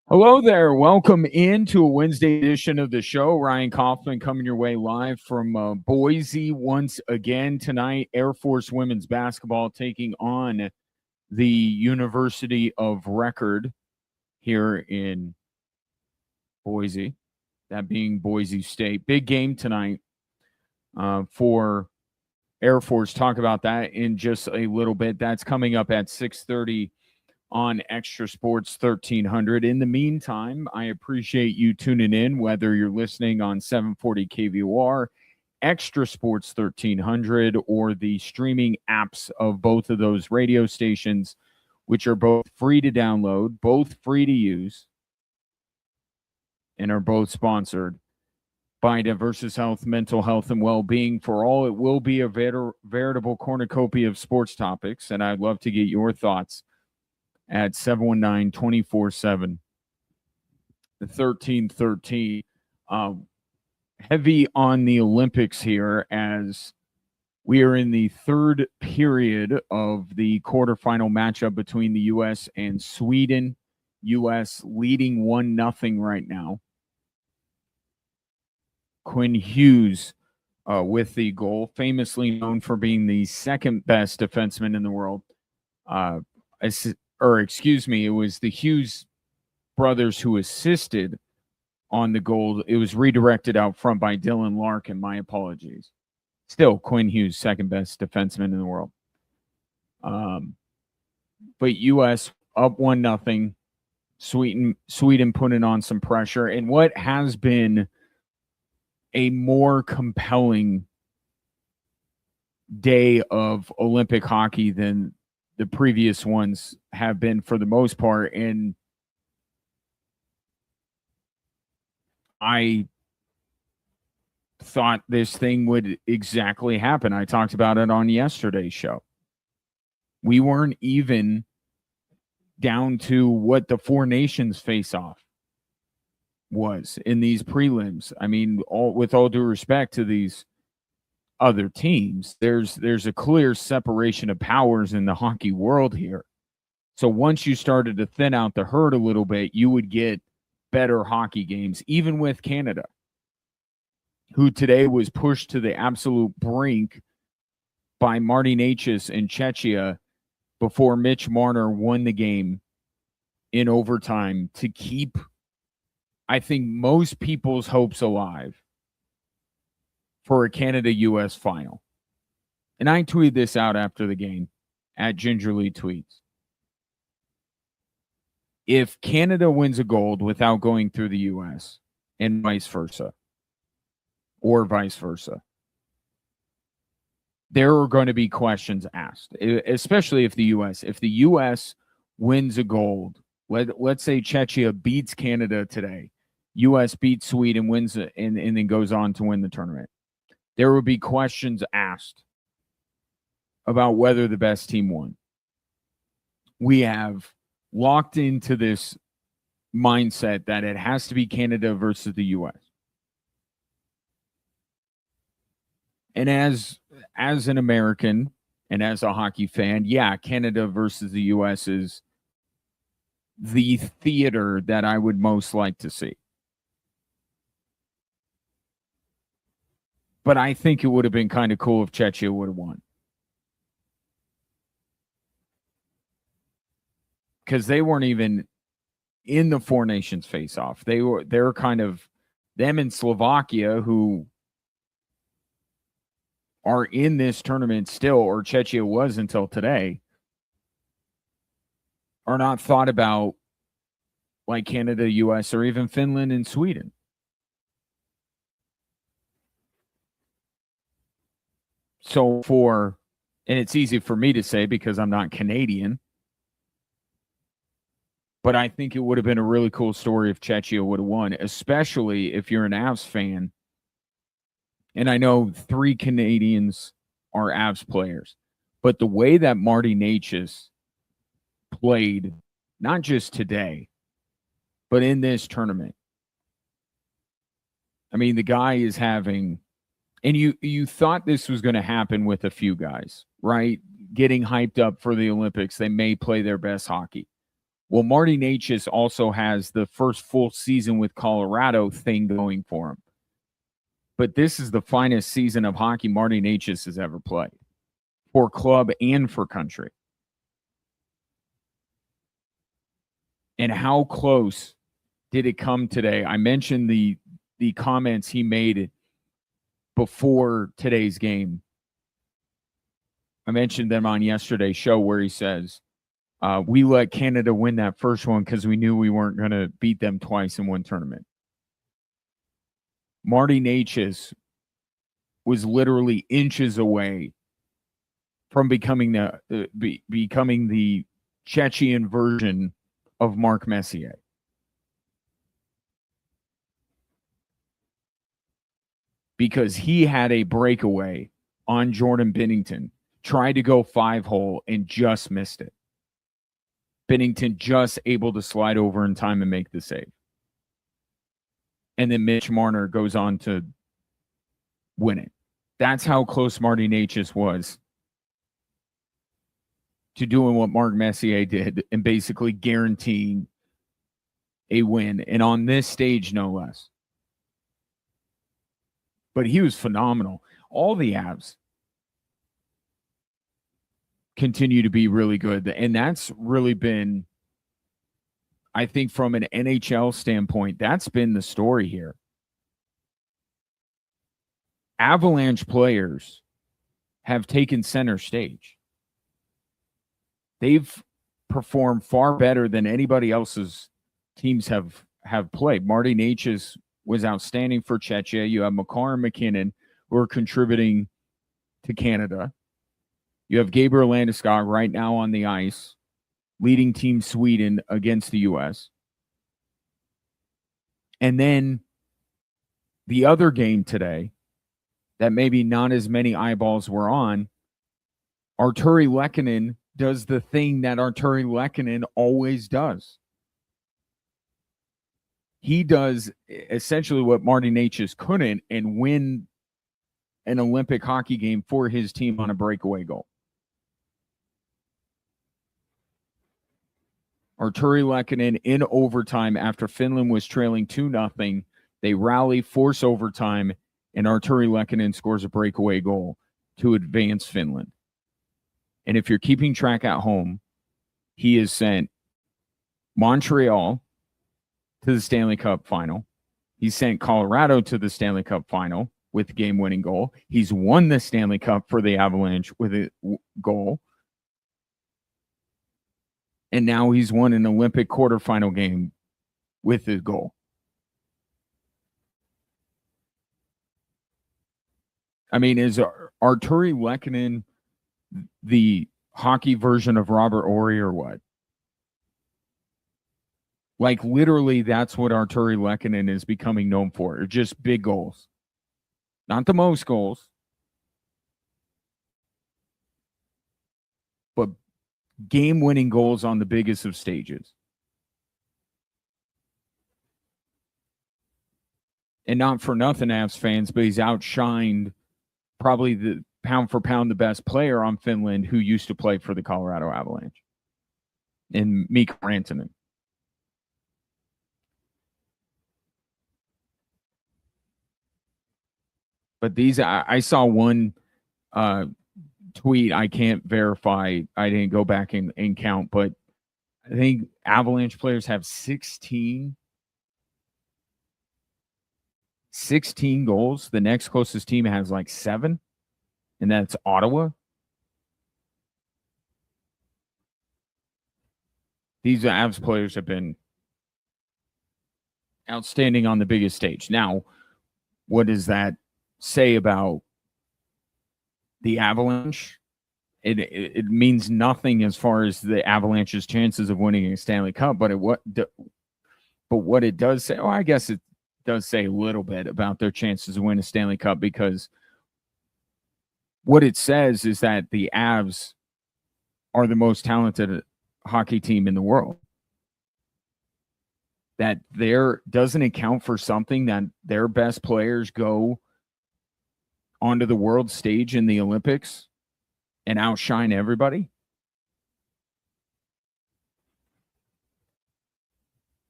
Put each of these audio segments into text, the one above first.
Hello there. Welcome into a Wednesday edition of the show. Ryan Kaufman coming your way live from Boise once again tonight. Air Force women's basketball taking on the University of Record here in Boise, that being Boise State. Big game tonight for Air Force. Talk about that in just a little bit. That's coming up at 6:30 on Extra Sports 1300. In the meantime, I appreciate you tuning in, whether you're listening on 740 KVOR, Extra Sports 1300, or the streaming apps of both of those radio stations, which are both free to download, both free to use, and are both sponsored by Diversus Health, Mental Health, and Well-Being. For all, it will be a veritable cornucopia of sports topics, and I'd love to get your thoughts at 719-24-7, 1313. Heavy on the Olympics here as we are in the third period of the quarterfinal matchup between the U.S. and Sweden. U.S. leading 1-0 right now. Quinn Hughes with the goal, famously known for being the second best defenseman in the world. It was the Hughes brothers who assisted on the goal. It was redirected out front by Dylan Larkin. My apologies. Still, Quinn Hughes, second best defenseman in the world. But U.S. up 1-0. Sweden putting on some pressure. And what has been a more compelling day of Olympic hockey than the previous ones have been for the most part. And I thought this thing would exactly happen. I talked about it on yesterday's show. We weren't even down to what the Four Nations face-off was in these prelims. I mean, with all due respect to these other teams, there's a clear separation of powers in the hockey world here. So once you started to thin out the herd a little bit, you would get better hockey games, even with Canada, who today was pushed to the absolute brink by Marty Necas and Czechia before Mitch Marner won the game in overtime to keep, I think, most people's hopes alive for a Canada-U.S. final. And I tweeted this out after the game at Gingerly Tweets. If Canada wins a gold without going through the U.S. and vice versa, there are going to be questions asked, especially if the U.S. wins a gold. Let's say Czechia beats Canada today. U.S. beats Sweden, wins it, and then goes on to win the tournament. There will be questions asked about whether the best team won. We have locked into this mindset that it has to be Canada versus the U.S. And as an American and as a hockey fan, yeah, Canada versus the U.S. is the theater that I would most like to see. But I think it would have been kind of cool if Czechia would have won. Because they weren't even in the Four Nations face-off. They're kind of them and Slovakia, who are in this tournament still, or Czechia was until today, are not thought about like Canada, U.S., or even Finland and Sweden. So and it's easy for me to say because I'm not Canadian, but I think it would have been a really cool story if Czechia would have won, especially if you're an Avs fan. And I know 3 Canadians are Avs players, but the way that Marty Necas played, not just today, but in this tournament, I mean, the guy is having, and you thought this was going to happen with a few guys, right? Getting hyped up for the Olympics. They may play their best hockey. Well, Marty Necas also has the first full season with Colorado thing going for him. But this is the finest season of hockey Marty Necas has ever played for club and for country. And how close did it come today? I mentioned the comments he made before today's game. I mentioned them on yesterday's show where he says, we let Canada win that first one because we knew we weren't going to beat them twice in one tournament. Marty Necas was literally inches away from becoming the Chechen version of Mark Messier. Because he had a breakaway on Jordan Binnington, tried to go 5-hole and just missed it. Binnington just able to slide over in time and make the save. And then Mitch Marner goes on to win it. That's how close Marty Necas was to doing what Mark Messier did and basically guaranteeing a win. And on this stage, no less. But he was phenomenal. All the Avs continue to be really good. And that's really been, I think, from an NHL standpoint, that's been the story here. Avalanche players have taken center stage. They've performed far better than anybody else's teams have played. Marty Necas was outstanding for Czechia. You have Makar and McKinnon who are contributing to Canada. You have Gabriel Landeskog right now on the ice, leading Team Sweden against the U.S. And then the other game today that maybe not as many eyeballs were on, Artturi Lehkonen does the thing that Artturi Lehkonen always does. He does essentially what Marty Necas couldn't and win an Olympic hockey game for his team on a breakaway goal. Artturi Lehkonen in overtime after Finland was trailing 2-0. They rally, force overtime, and Artturi Lehkonen scores a breakaway goal to advance Finland. And if you're keeping track at home, he has sent Montreal to the Stanley Cup final. He sent Colorado to the Stanley Cup final with game-winning goal. He's won the Stanley Cup for the Avalanche with a goal. And now he's won an Olympic quarterfinal game with his goal. I mean, is Artturi Lehkonen the hockey version of Robert Horry or what? Like, literally, that's what Artturi Lehkonen is becoming known for. Just big goals. Not the most goals, but game-winning goals on the biggest of stages. And not for nothing, Avs fans, but he's outshined probably the pound for pound the best player on Finland who used to play for the Colorado Avalanche, in Mikko Rantanen. But these, I saw one tweet. I can't verify. I didn't go back and count, but I think Avalanche players have 16 goals. The next closest team has like 7, and that's Ottawa. These Avs players have been outstanding on the biggest stage. Now, what does that say about the Avalanche? It means nothing as far as the Avalanche's chances of winning a Stanley Cup, but what it does say, I guess it does say a little bit about their chances to win a Stanley Cup, because what it says is that the Avs are the most talented hockey team in the world. That doesn't account for something that their best players go onto the world stage in the Olympics and outshine everybody.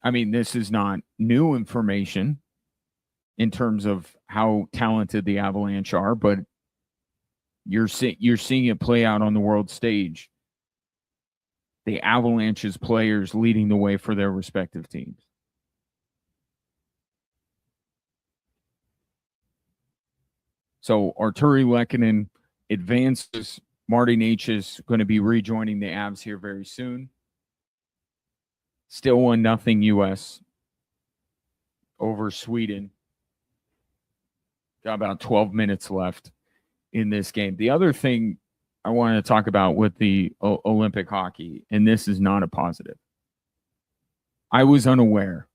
I mean, this is not new information in terms of how talented the Avalanche are, but you're seeing it play out on the world stage. The Avalanche's players leading the way for their respective teams. So Arturi Lehkonen advances. Marty Nitsch is going to be rejoining the Avs here very soon. Still 1-0 U.S. over Sweden. Got about 12 minutes left in this game. The other thing I wanted to talk about with the Olympic hockey, and this is not a positive. I was unaware.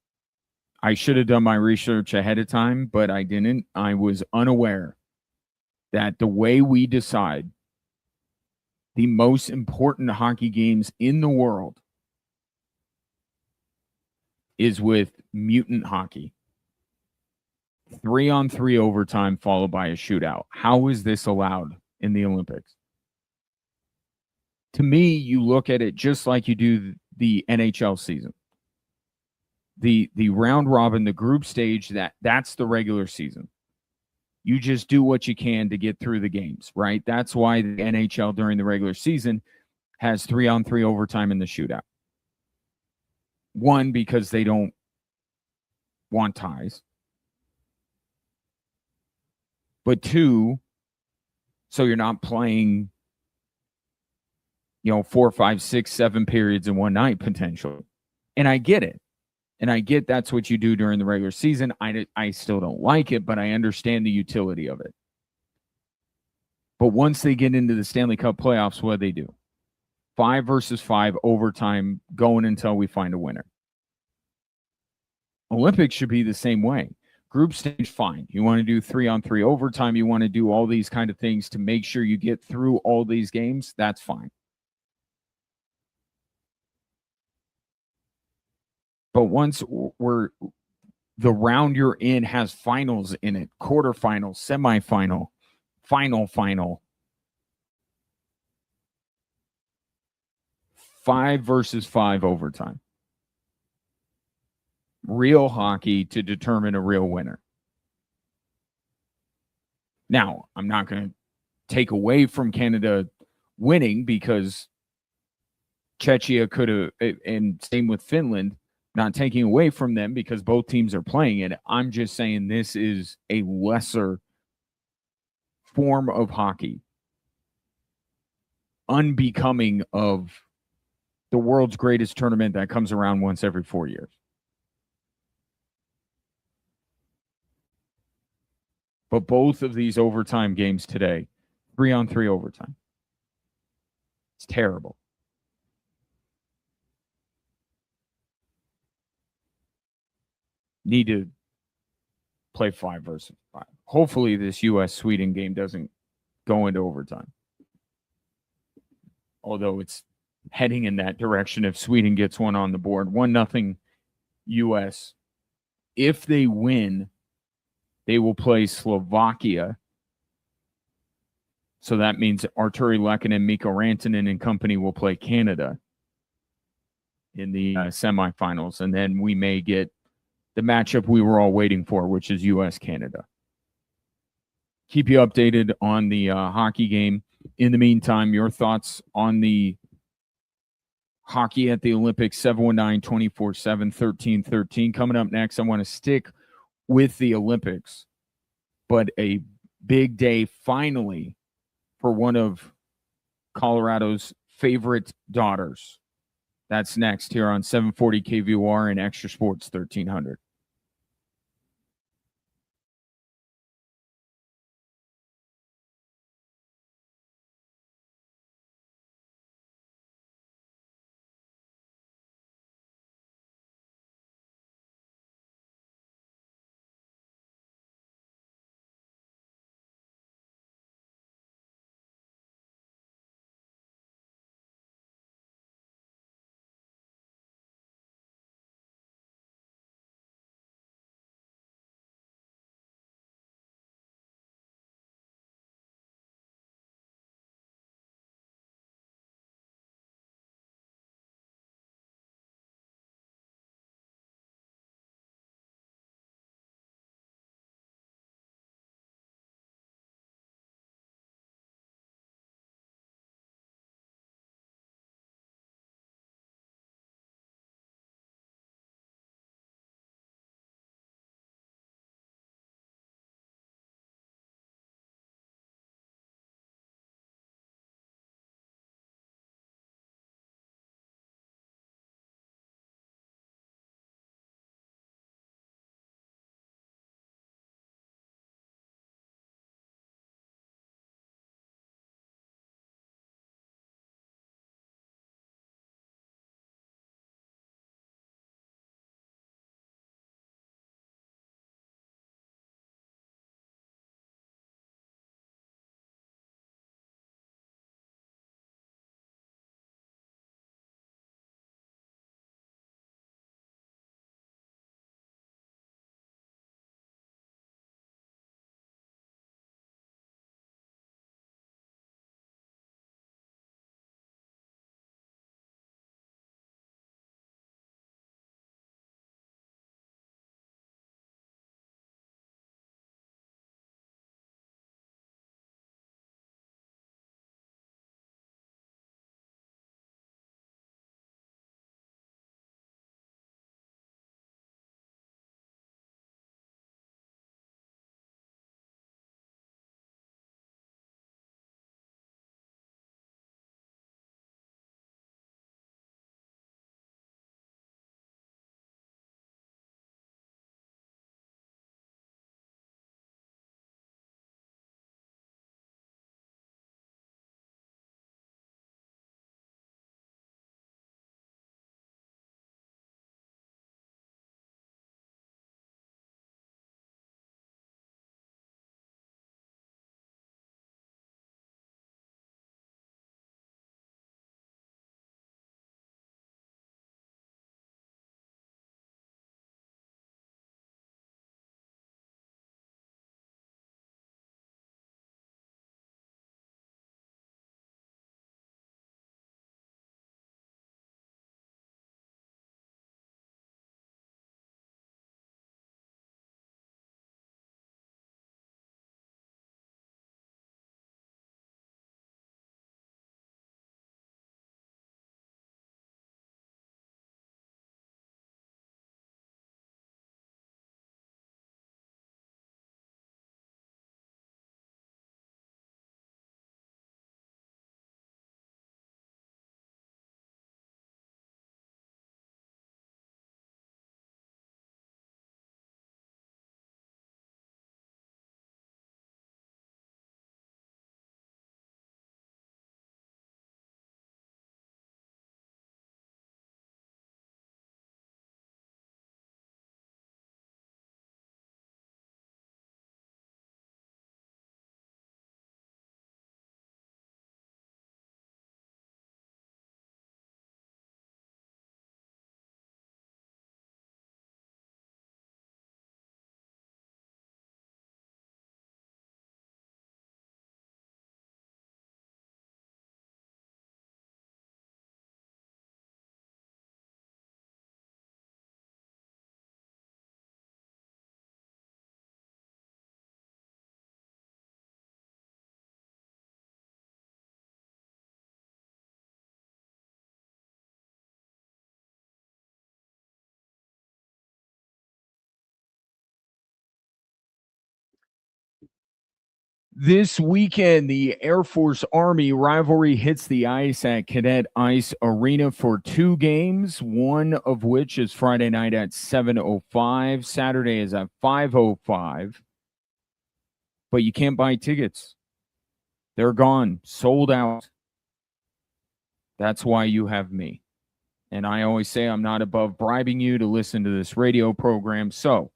I should have done my research ahead of time, but I didn't. I was unaware that the way we decide the most important hockey games in the world is with mutant hockey. 3-on-3 overtime followed by a shootout. How is this allowed in the Olympics? To me, you look at it just like you do the NHL season. The round robin, the group stage, that's the regular season. You just do what you can to get through the games, right? That's why the NHL during the regular season has 3-on-3 overtime in the shootout. One, because they don't want ties. But two, so you're not playing, 4, 5, 6, 7 periods in one night potentially. And I get it. And I get that's what you do during the regular season. I still don't like it, but I understand the utility of it. But once they get into the Stanley Cup playoffs, what do they do? 5 versus 5 overtime going until we find a winner. Olympics should be the same way. Group stage, fine. You want to do 3-on-3 overtime. You want to do all these kind of things to make sure you get through all these games. That's fine. But once the round you're in has finals in it, quarterfinal, semifinal, final, 5 versus 5 overtime. Real hockey to determine a real winner. Now, I'm not going to take away from Canada winning because Czechia could have, and same with Finland, not taking away from them because both teams are playing it. I'm just saying this is a lesser form of hockey, unbecoming of the world's greatest tournament that comes around once every 4 years. But both of these overtime games today, 3-on-3 overtime. It's terrible. Need to play 5 versus 5. Hopefully this U.S.-Sweden game doesn't go into overtime. Although it's heading in that direction if Sweden gets one on the board. 1-0 U.S. If they win, they will play Slovakia. So that means Arturi Lehkonen, Mikko Rantanen and company will play Canada in the semifinals. And then we may get the matchup we were all waiting for, which is U.S.-Canada. Keep you updated on the hockey game. In the meantime, your thoughts on the hockey at the Olympics, 719-24-7-1313. Coming up next, I want to stick with the Olympics, but a big day finally for one of Colorado's favorite daughters. That's next here on 740 KVOR and Extra Sports 1300. This weekend, the Air Force Army rivalry hits the ice at Cadet Ice Arena for 2 games, one of which is Friday night at 7:05. Saturday is at 5:05. But you can't buy tickets. They're gone, sold out. That's why you have me. And I always say I'm not above bribing you to listen to this radio program. So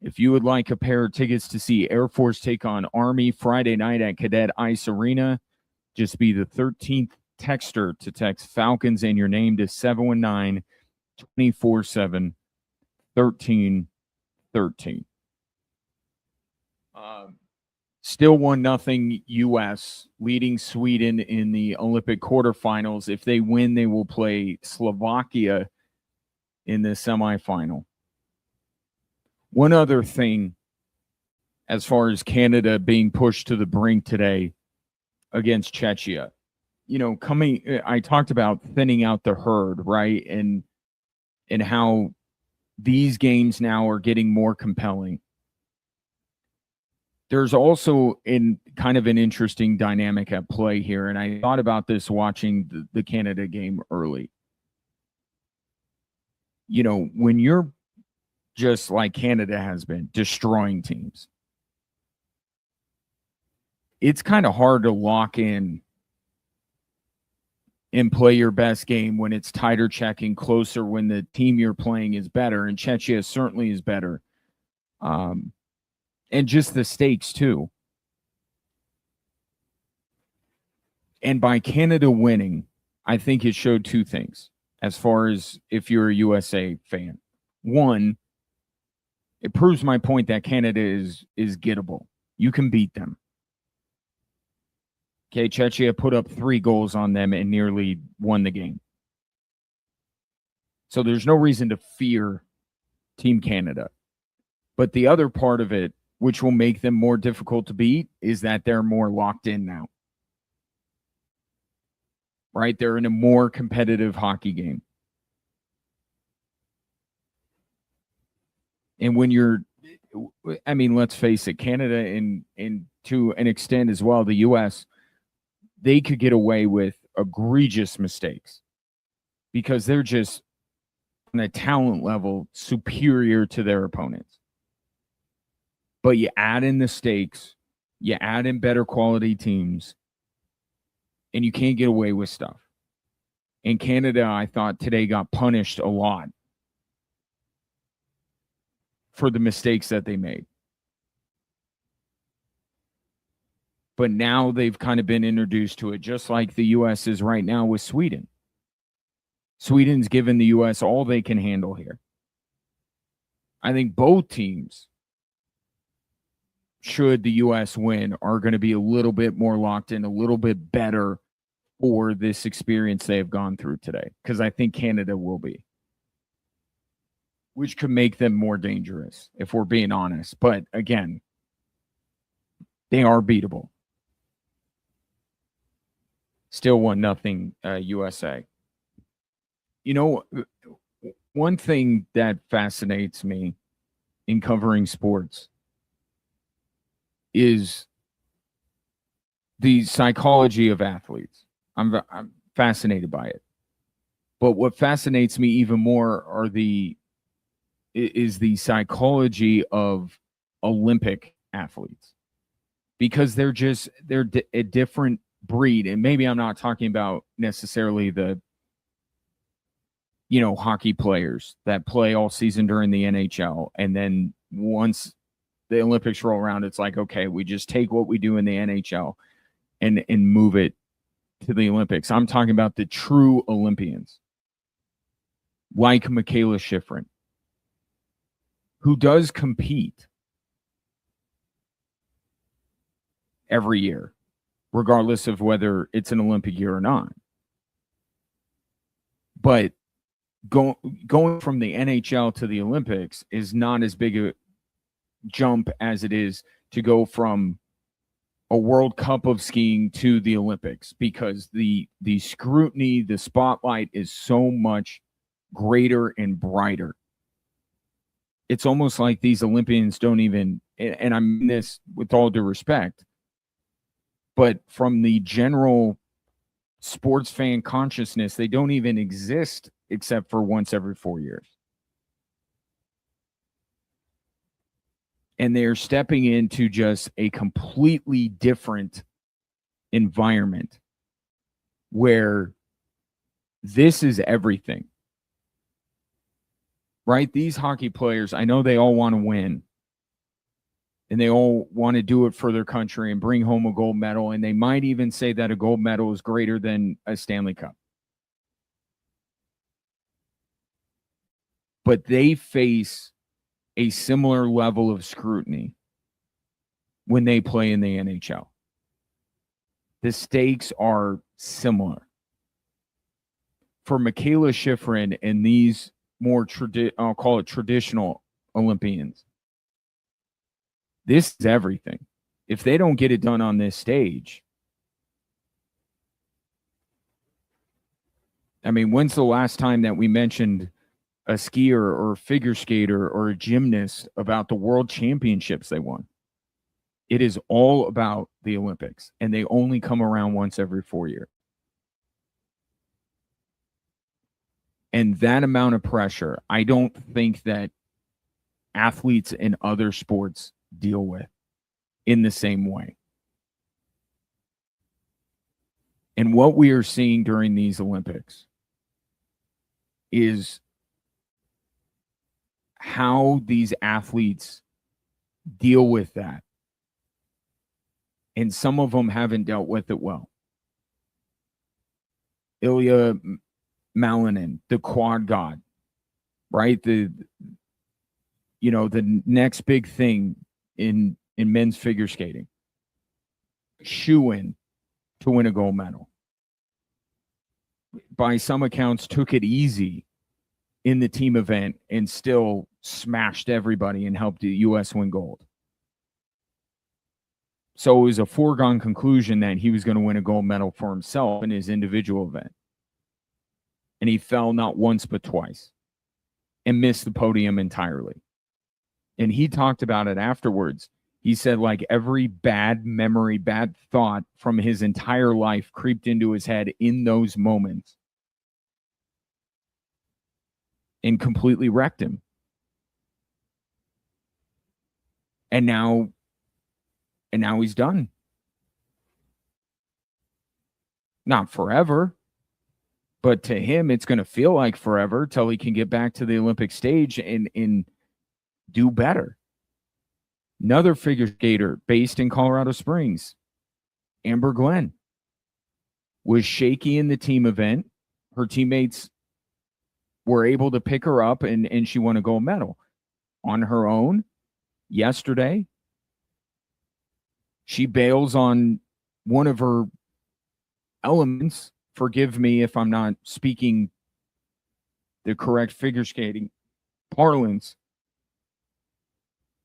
if you would like a pair of tickets to see Air Force take on Army Friday night at Cadet Ice Arena, just be the 13th texter to text Falcons and your name to 719-247-1313. Still 1-0 U.S., leading Sweden in the Olympic quarterfinals. If they win, they will play Slovakia in the semifinal. One other thing, as far as Canada being pushed to the brink today against Czechia, I talked about thinning out the herd, right? And how these games now are getting more compelling. There's also kind of an interesting dynamic at play here, and I thought about this watching the Canada game early. When you're just like Canada has been, destroying teams, it's kind of hard to lock in and play your best game when it's tighter checking, closer, when the team you're playing is better, and Czechia certainly is better. And just the stakes, too. And by Canada winning, I think it showed 2 things as far as if you're a USA fan. One, it proves my point that Canada is gettable. You can beat them. Okay, Czechia put up 3 goals on them and nearly won the game. So there's no reason to fear Team Canada. But the other part of it, which will make them more difficult to beat, is that they're more locked in now. Right? They're in a more competitive hockey game. And when let's face it, Canada and to an extent as well, the U.S., they could get away with egregious mistakes because they're just on a talent level superior to their opponents. But you add in the stakes, you add in better quality teams, and you can't get away with stuff. And Canada, I thought today, got punished a lot for the mistakes that they made. But now they've kind of been introduced to it, just like the U.S. is right now with Sweden. Sweden's given the U.S. all they can handle here. I think both teams, should the U.S. win, are going to be a little bit more locked in, a little bit better for this experience they have gone through today, because I think Canada will be, which could make them more dangerous, if we're being honest. But again, they are beatable. Still 1-0 USA. One thing that fascinates me in covering sports is the psychology of athletes. I'm fascinated by it. But what fascinates me even more is the psychology of Olympic athletes, because they're a different breed. And maybe I'm not talking about necessarily the hockey players that play all season during the NHL, and then once the Olympics roll around, it's like, okay, we just take what we do in the NHL and move it to the Olympics. I'm talking about the true Olympians, like Michaela Schifrin, who does compete every year, regardless of whether it's an Olympic year or not. But going from the NHL to the Olympics is not as big a jump as it is to go from a World Cup of skiing to the Olympics, because the scrutiny, the spotlight is so much greater and brighter. It's almost like these Olympians don't even, and I mean this with all due respect, But from the general sports fan consciousness, they don't even exist except for once every 4 years. And they're stepping into just a completely different environment where this is everything. Right? These hockey players, I know they all want to win. And they all want to do it for their country and bring home a gold medal. And they might even say that a gold medal is greater than a Stanley Cup. But they face a similar level of scrutiny when they play in the NHL. The stakes are similar. For Michaela Shiffrin and these more, I'll call it traditional Olympians, this is everything. If they don't get it done on this stage, I mean, when's the last time that we mentioned a skier or a figure skater or a gymnast about the world championships they won? It is all about the Olympics, and they only come around once every 4 years. And that amount of pressure, I don't think that athletes in other sports deal with in the same way. And what we are seeing during these Olympics is how these athletes deal with that. And some of them haven't dealt with it well. Ilya Malinin, the quad god, right? The next big thing in men's figure skating. Shoe-in to win a gold medal. By some accounts, took it easy in the team event and still smashed everybody and helped the U.S. win gold. So it was a foregone conclusion that he was going to win a gold medal for himself in his individual event. And he fell not once but twice and missed the podium entirely. And he talked about it afterwards. He said, like, every bad memory, bad thought from his entire life creeped into his head in those moments and completely wrecked him. And now he's done. Not forever, but to him, it's going to feel like forever till he can get back to the Olympic stage and do better. Another figure skater based in Colorado Springs, Amber Glenn, was shaky in the team event. Her teammates were able to pick her up, and she won a gold medal. On her own, yesterday, she bails on one of her elements. Forgive me if I'm not speaking the correct figure skating parlance.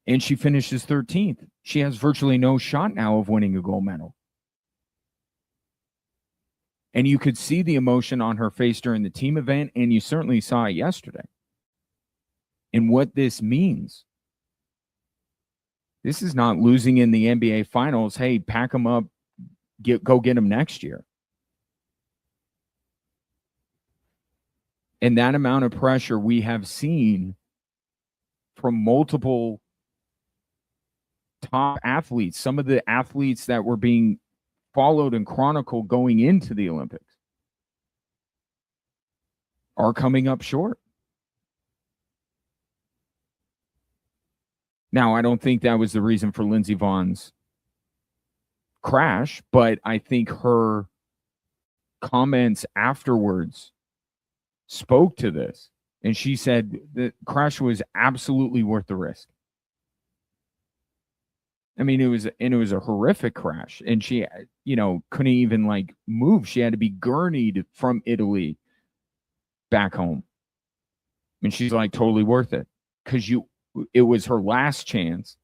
And she finishes 13th. She has virtually no shot now of winning a gold medal. And you could see the emotion on her face during the team event, and you certainly saw it yesterday. And what this means, this is not losing in the NBA Finals. Hey, pack them up, go get them next year. And that amount of pressure we have seen from multiple top athletes, some of the athletes that were being followed and chronicled going into the Olympics, are coming up short. Now, I don't think that was the reason for Lindsey Vohn's crash, but I think her comments afterwards spoke to this. And she said the crash was absolutely worth the risk. I mean, it was a horrific crash, and she, couldn't even move. She had to be gurneyed from Italy back home. And she's like, totally worth it, because it was her last chance,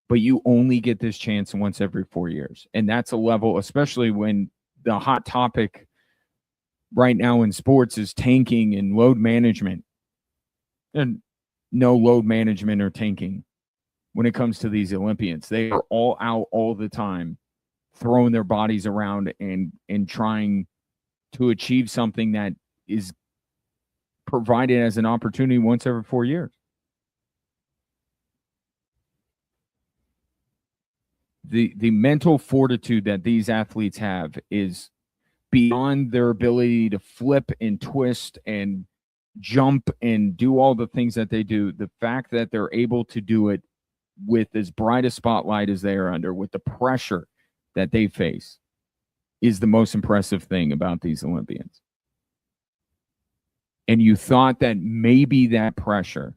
but you only get this chance once every 4 years. And that's a level, especially when the hot topic right now in sports is tanking and load management. And no load management or tanking when it comes to these Olympians. They are all out all the time throwing their bodies around and trying to achieve something that is provided as an opportunity once every 4 years. The mental fortitude that these athletes have is beyond their ability to flip and twist and jump and do all the things that they do. The fact that they're able to do it with as bright a spotlight as they are under, with the pressure that they face, is the most impressive thing about these Olympians. And you thought that maybe that pressure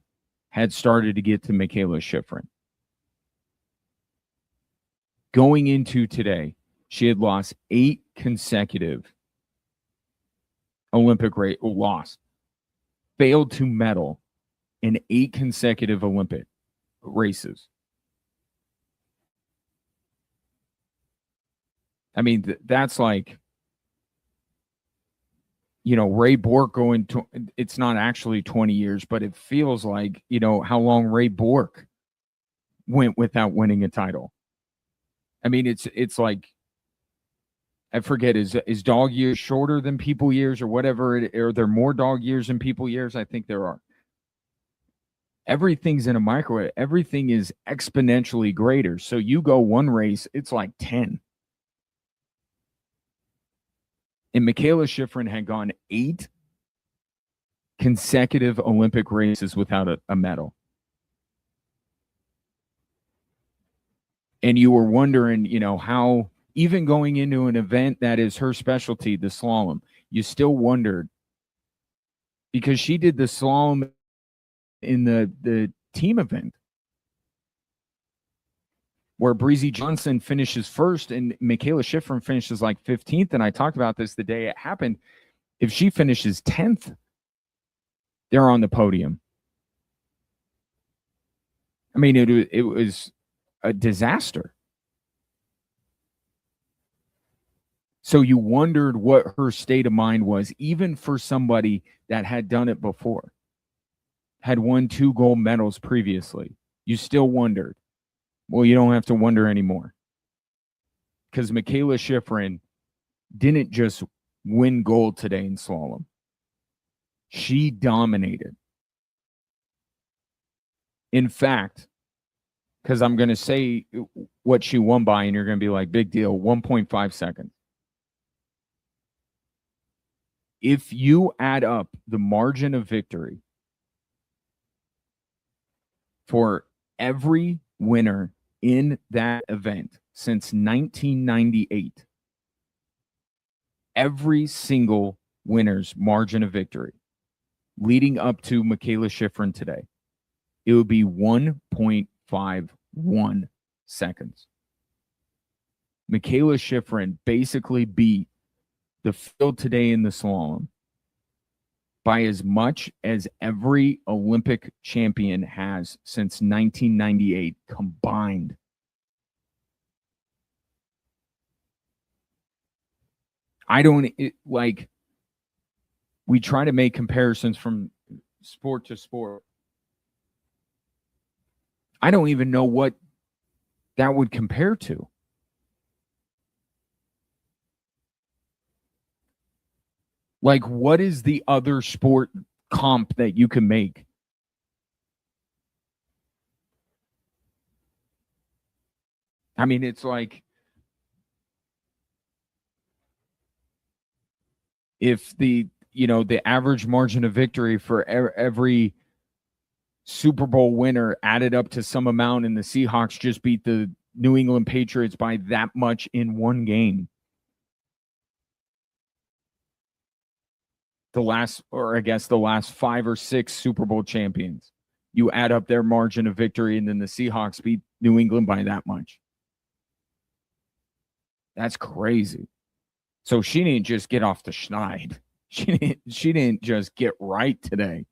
had started to get to Michaela Schifrin. Going into today, she had lost 8 consecutive Olympic failed to medal in 8 consecutive Olympic races. I mean, that's like, Ray Bork going to, it's not actually 20 years, but it feels like, how long Ray Bork went without winning a title. I mean, it's like, I forget, is dog years shorter than people years or whatever? Are there more dog years than people years? I think there are. Everything's in a microwave. Everything is exponentially greater. So you go one race, it's like 10. And Michaela Schifrin had gone 8 consecutive Olympic races without a medal. And you were wondering, how, even going into an event that is her specialty, the slalom, you still wondered, because she did the slalom in the team event where Breezy Johnson finishes first and Michaela Schifrin finishes like 15th. And I talked about this the day it happened. If she finishes 10th, they're on the podium. I mean, it was a disaster. So you wondered what her state of mind was, even for somebody that had done it before, had won 2 gold medals previously. You still wondered. Well, you don't have to wonder anymore, because Michaela Schifrin didn't just win gold today in slalom. She dominated. In fact, because I'm going to say what she won by, and you're going to be like, big deal, 1.5 seconds. If you add up the margin of victory for every winner in that event since 1998, every single winner's margin of victory leading up to Michaela Schifrin today, it would be 1.51 seconds. Michaela Schifrin basically beat the field today in the slalom by as much as every Olympic champion has since 1998 combined. We try to make comparisons from sport to sport. I don't even know what that would compare to. Like, what is the other sport comp that you can make? I mean, it's like, if the average margin of victory for every Super Bowl winner added up to some amount, and the Seahawks just beat the New England Patriots by that much in one game. The last 5 or 6 Super Bowl champions, you add up their margin of victory, and then the Seahawks beat New England by that much. That's crazy. So she didn't just get off the schneid. She didn't just get right today.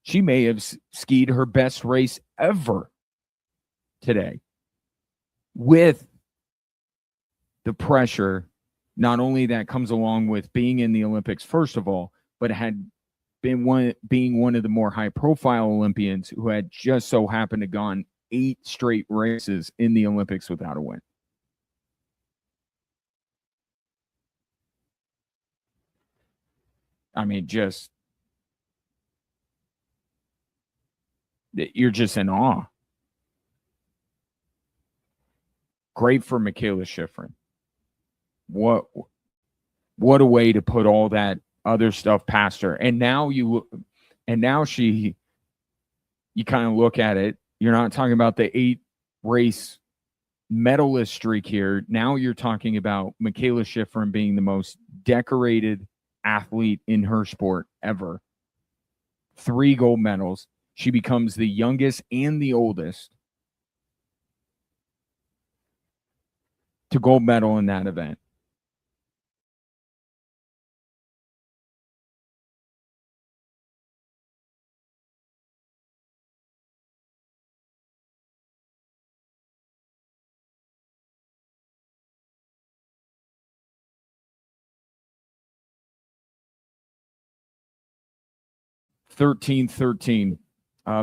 She may have skied her best race ever today, with the pressure, not only that comes along with being in the Olympics, first of all, but had been being one of the more high-profile Olympians who had just so happened to gone 8 straight races in the Olympics without a win. I mean, just you're just in awe. Great for Michaela Schifrin. What what a way to put all that other stuff past her. And now she you kind of look at it, you're not talking about the 8 race medalist streak here. Now you're talking about Michaela Schifrin being the most decorated athlete in her sport ever. 3 gold medals. She becomes the youngest and the oldest to gold medal in that event. Thirteen.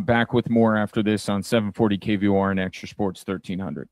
Back with more after this on 740 KVOR and Extra Sports 1300.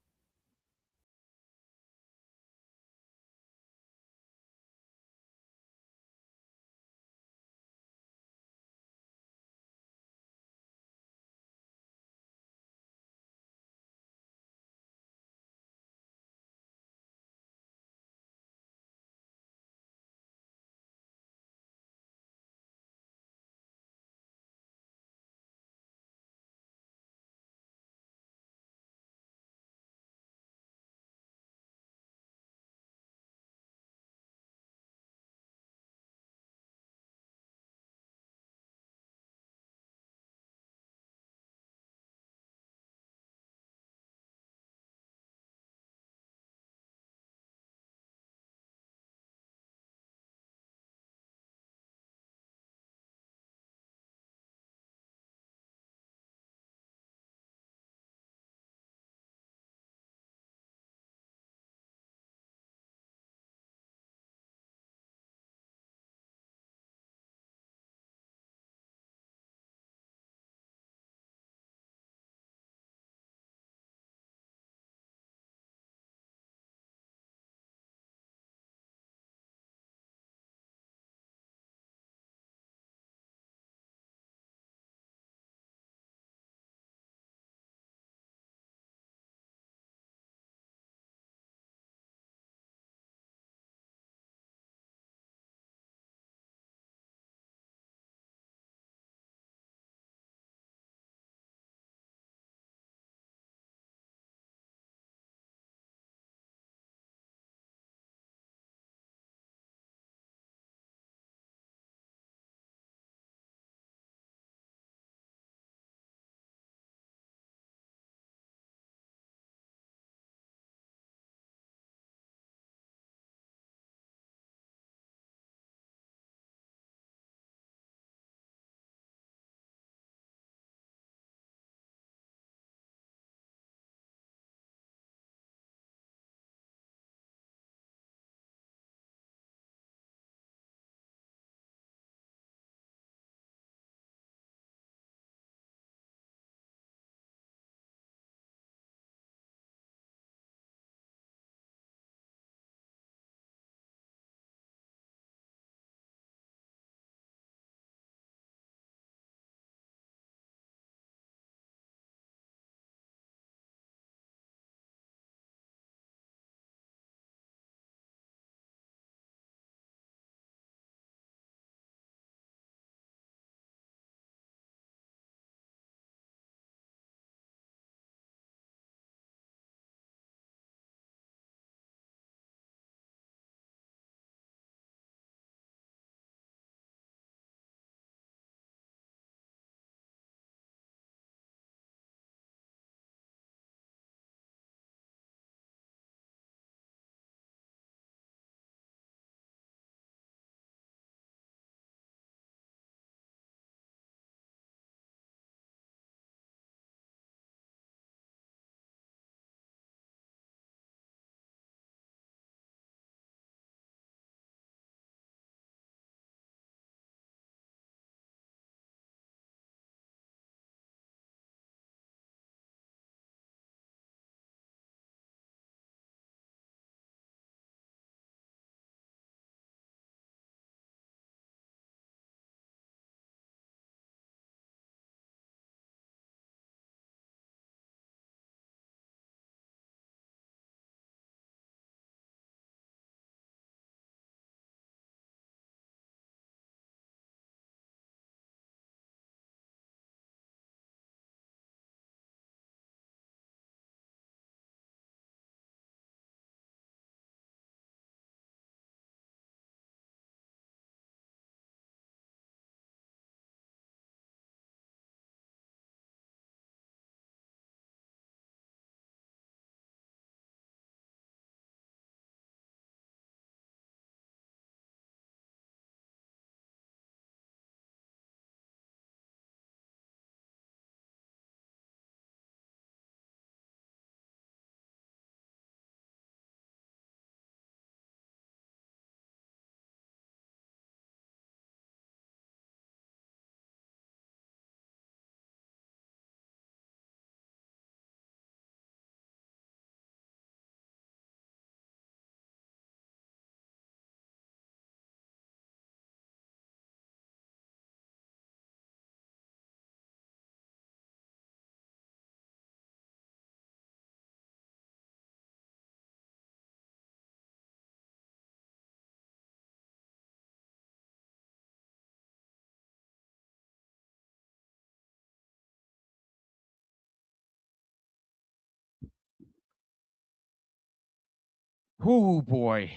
Oh boy.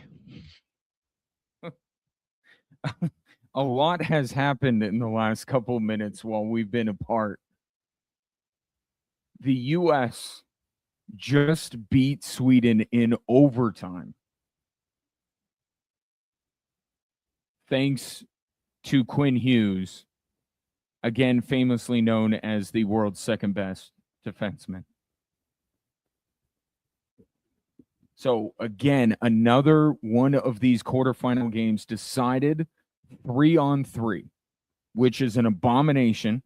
A lot has happened in the last couple of minutes while we've been apart. The U.S. just beat Sweden in overtime. Thanks to Quinn Hughes, again famously known as the world's second best defenseman. So again, another one of these quarterfinal games decided 3-on-3, which is an abomination.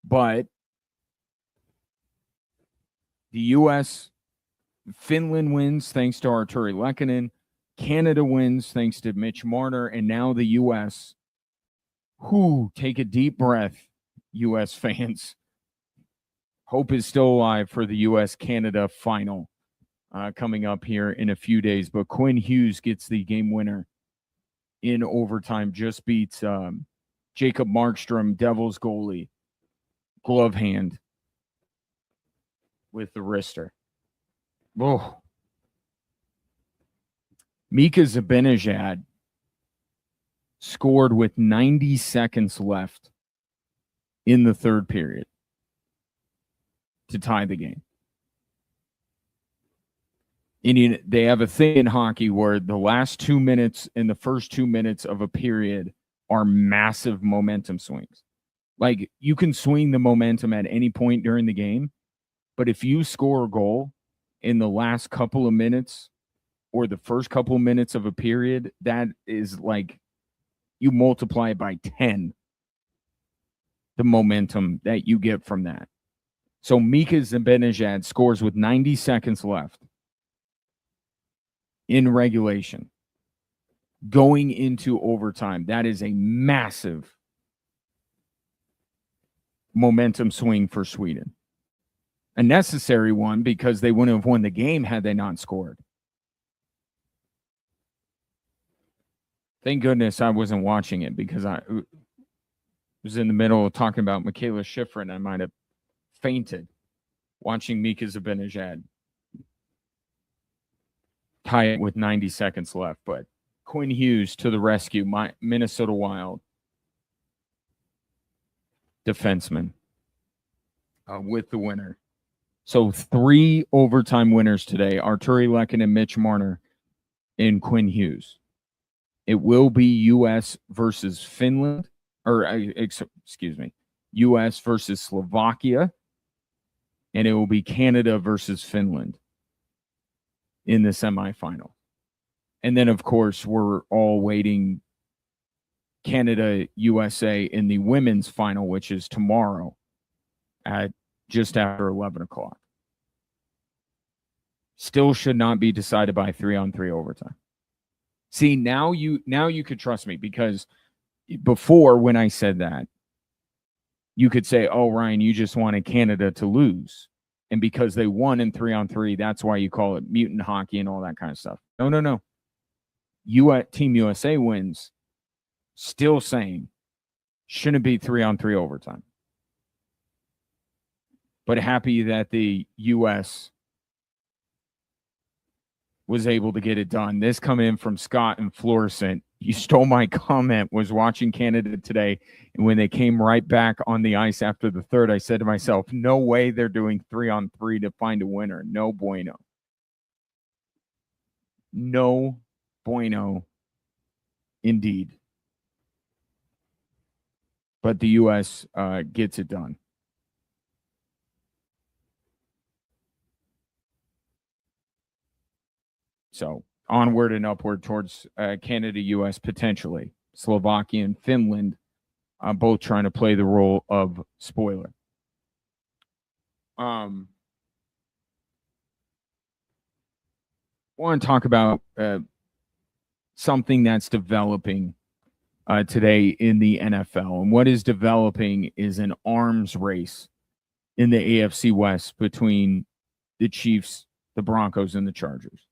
But the U.S., Finland wins thanks to Arturi Lehkonen. Canada wins thanks to Mitch Marner. And now the U.S. Take a deep breath, U.S. fans. Hope is still alive for the U.S.-Canada final coming up here in a few days. But Quinn Hughes gets the game winner in overtime, just beats Jacob Markstrom, Devils goalie, glove hand with the wrister. Oh. Mika Zibanejad scored with 90 seconds left in the third period to tie the game. They have a thing in hockey where the last 2 minutes and the first 2 minutes of a period are massive momentum swings. Like, you can swing the momentum at any point during the game, but if you score a goal in the last couple of minutes or the first couple of minutes of a period, that is like you multiply by 10 the momentum that you get from that. So Mika Zibanejad scores with 90 seconds left in regulation, going into overtime. That is a massive momentum swing for Sweden. A necessary one because they wouldn't have won the game had they not scored. Thank goodness I wasn't watching it because I was in the middle of talking about Michaela Schifrin and I might have fainted watching Mika Zibanejad tie it with 90 seconds left. But Quinn Hughes to the rescue, my Minnesota Wild defenseman with the winner. So 3 overtime winners today, Arturi Lehkonen and Mitch Marner and Quinn Hughes. It will be U.S. versus Finland, or excuse me, U.S. versus Slovakia, and it will be Canada versus Finland in the semifinal. And then, of course, we're all waiting Canada, USA in the women's final, which is tomorrow at just after 11 o'clock. Still should not be decided by 3-on-3 overtime. See, now you could trust me, because before, when I said that, you could say, oh, Ryan, you just wanted Canada to lose. And because they won in 3-on-3, that's why you call it mutant hockey and all that kind of stuff. No. Team USA wins. Still saying shouldn't be 3-on-3 overtime. But happy that the U.S. was able to get it done. This coming in from Scott and Florissant. You stole my comment, was watching Canada today, and when they came right back on the ice after the third, I said to myself, no way they're doing 3-on-3 to find a winner. No bueno. No bueno indeed. But the U.S. Gets it done. So onward and upward towards Canada, U.S. potentially. Slovakia and Finland both trying to play the role of spoiler. Want to talk about something that's developing today in the NFL. And what is developing is an arms race in the AFC West between the Chiefs, the Broncos, and the Chargers.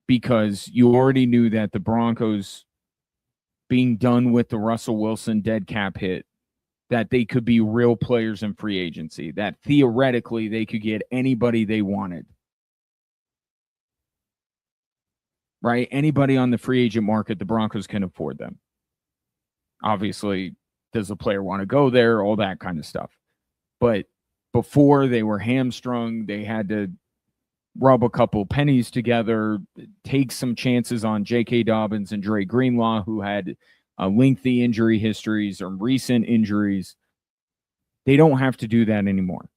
Because you already knew that the Broncos being done with the Russell Wilson dead cap hit that they could be real players in free agency, that theoretically they could get anybody they wanted. Right? Anybody on the free agent market, the Broncos can afford them. Obviously, does the player want to go there? All that kind of stuff. But before, they were hamstrung. They had to rub a couple pennies together, take some chances on J.K. Dobbins and Dre Greenlaw, who had lengthy injury histories or recent injuries. They don't have to do that anymore.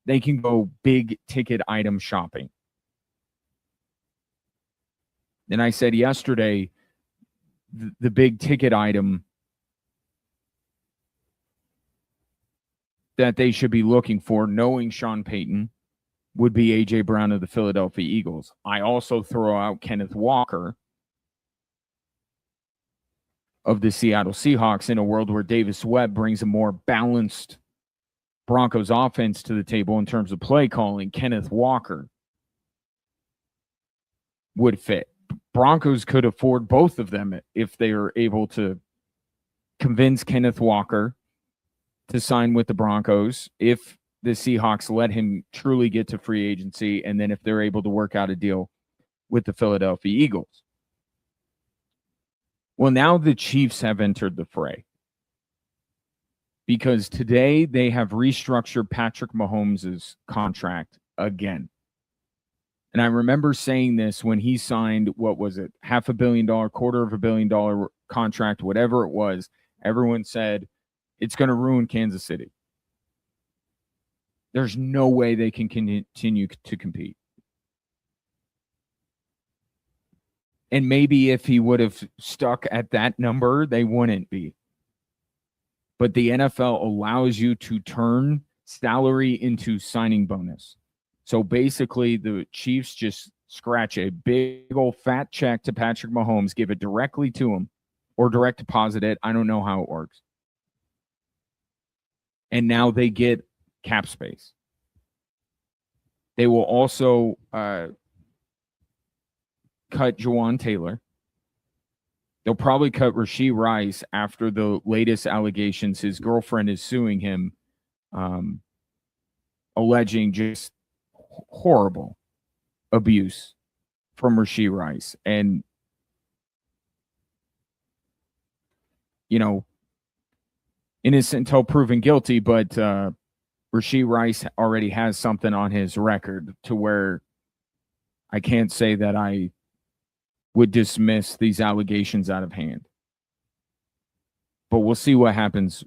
They can go big ticket item shopping. And I said yesterday, the big ticket item that they should be looking for, knowing Sean Payton, would be A.J. Brown of the Philadelphia Eagles. I also throw out Kenneth Walker of the Seattle Seahawks in a world where Davis Webb brings a more balanced Broncos offense to the table in terms of play calling. Kenneth Walker would fit. Broncos could afford both of them if they are able to convince Kenneth Walker to sign with the Broncos, if the Seahawks let him truly get to free agency, and then if they're able to work out a deal with the Philadelphia Eagles. Well, now the Chiefs have entered the fray because today they have restructured Patrick Mahomes' contract again. And I remember saying this when he signed, what was it, $500 million, $250 million contract, whatever it was. Everyone said, it's going to ruin Kansas City. There's no way they can continue to compete. And maybe if he would have stuck at that number, they wouldn't be. But the NFL allows you to turn salary into signing bonus. So basically, the Chiefs just scratch a big old fat check to Patrick Mahomes, give it directly to him, or direct deposit it. I don't know how it works. And now they get cap space. They will also cut Jawan Taylor. They'll probably cut Rashee Rice after the latest allegations. His girlfriend is suing him, alleging just horrible abuse from Rashee Rice. And, you know, innocent until proven guilty, but Rashee Rice already has something on his record to where I can't say that I would dismiss these allegations out of hand. But we'll see what happens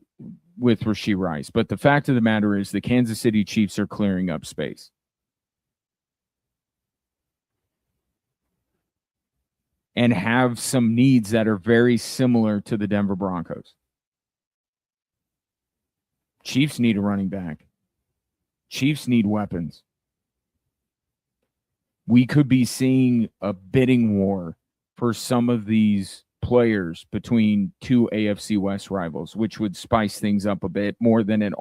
with Rashee Rice. But the fact of the matter is the Kansas City Chiefs are clearing up space. And have some needs that are very similar to the Denver Broncos. Chiefs need a running back. Chiefs need weapons. We could be seeing a bidding war for some of these players between two AFC West rivals, which would spice things up a bit more than it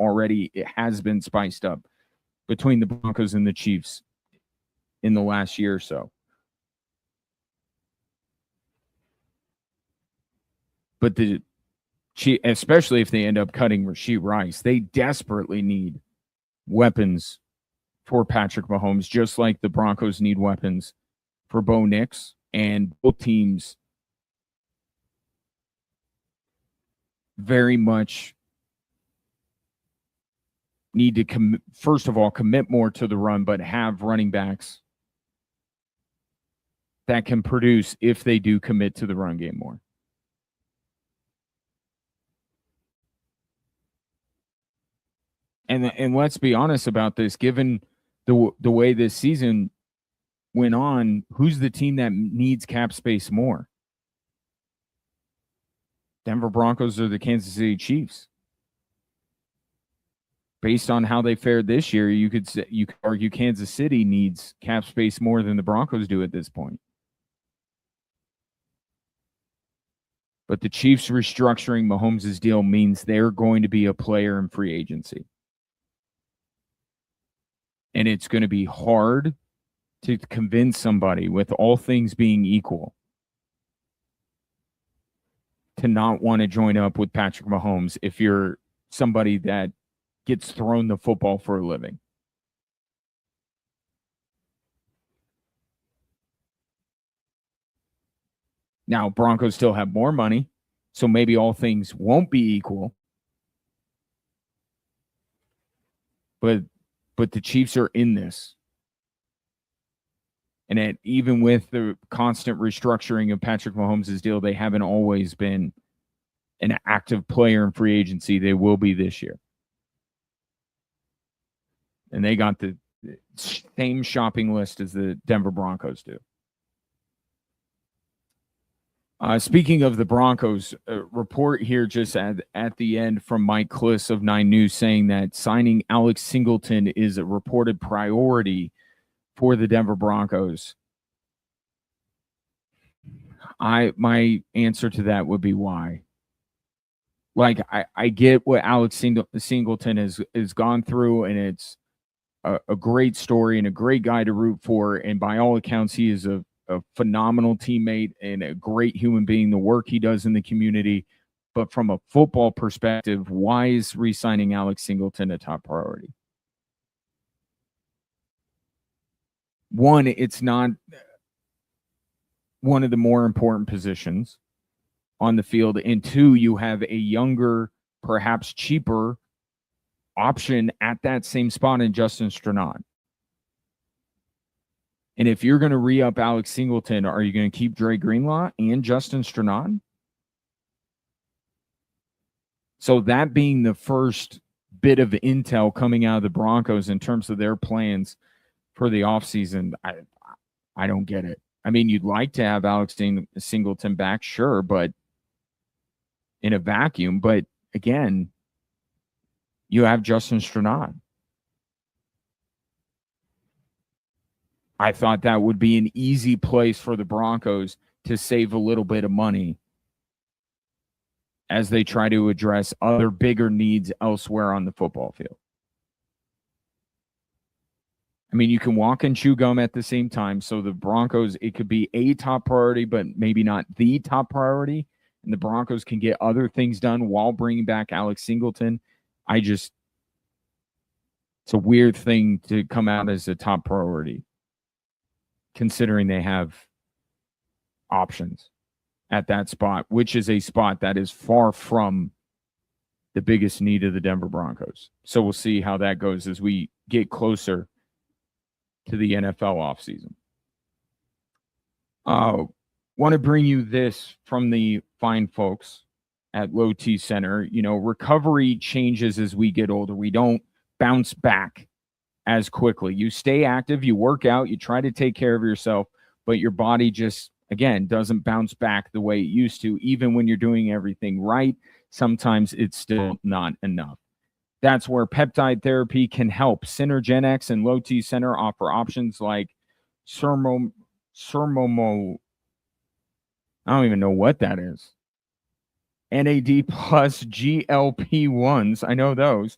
has been spiced up between the Broncos and the Chiefs in the last year or so. But especially if they end up cutting Rashee Rice, they desperately need weapons for Patrick Mahomes, just like the Broncos need weapons for Bo Nix, and both teams very much need to, first of all, commit more to the run, but have running backs that can produce if they do commit to the run game more. And let's be honest about this, given the way this season went on, who's the team that needs cap space more? Denver Broncos or the Kansas City Chiefs? Based on how they fared this year, you could argue Kansas City needs cap space more than the Broncos do at this point. But the Chiefs restructuring Mahomes' deal means they're going to be a player in free agency. And it's going to be hard to convince somebody, with all things being equal, to not want to join up with Patrick Mahomes if you're somebody that gets thrown the football for a living. Now, Broncos still have more money, so maybe all things won't be equal. But the Chiefs are in this. And even with the constant restructuring of Patrick Mahomes' deal, they haven't always been an active player in free agency. They will be this year. And they got the same shopping list as the Denver Broncos do. Speaking of the Broncos, a report here just at the end from Mike Kliss of 9 News saying that signing Alex Singleton is a reported priority for the Denver Broncos. My answer to that would be why. Like, I get what Alex Singleton has gone through, and it's a great story and a great guy to root for. And by all accounts, he is a phenomenal teammate and a great human being, the work he does in the community. But from a football perspective, why is re-signing Alex Singleton a top priority? One, it's not one of the more important positions on the field. And two, you have a younger, perhaps cheaper option at that same spot in Justin Strnad. And if you're going to re-up Alex Singleton, are you going to keep Dre Greenlaw and Justin Strnad? So that being the first bit of intel coming out of the Broncos in terms of their plans for the offseason, I don't get it. I mean, you'd like to have Alex Singleton back, sure, but in a vacuum. But again, you have Justin Strnad. I thought that would be an easy place for the Broncos to save a little bit of money as they try to address other bigger needs elsewhere on the football field. I mean, you can walk and chew gum at the same time. So the Broncos, it could be a top priority, but maybe not the top priority. And the Broncos can get other things done while bringing back Alex Singleton. It's a weird thing to come out as a top priority, considering they have options at that spot, which is a spot that is far from the biggest need of the Denver Broncos. So we'll see how that goes as we get closer to the NFL offseason. Want to bring you this from the fine folks at Low T Center. You know, recovery changes as we get older. We don't bounce back as quickly. You stay active, you work out, you try to take care of yourself, but your body just, again, doesn't bounce back the way it used to. Even when you're doing everything right, sometimes it's still not enough. That's where peptide therapy can help. Synergenex and Low T Center offer options like Sermomo. I don't even know what that is. NAD plus GLP-1s. I know those.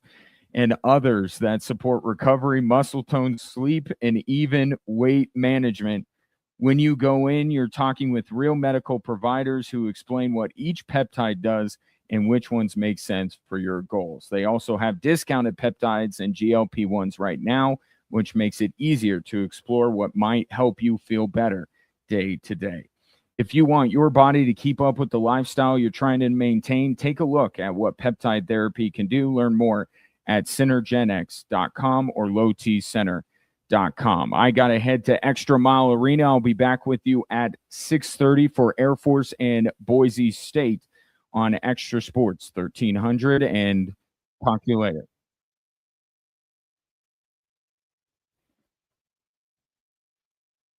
And others that support recovery, muscle tone, sleep, and even weight management. When you go in, you're talking with real medical providers who explain what each peptide does and which ones make sense for your goals. They also have discounted peptides and GLP-1s right now, which makes it easier to explore what might help you feel better day to day. If you want your body to keep up with the lifestyle you're trying to maintain, take a look at what peptide therapy can do. Learn more at synergenex.com or lowtcenter.com. I got to head to Extra Mile Arena. I'll be back with you at 6:30 for Air Force and Boise State on Extra Sports 1300, and talk to you later.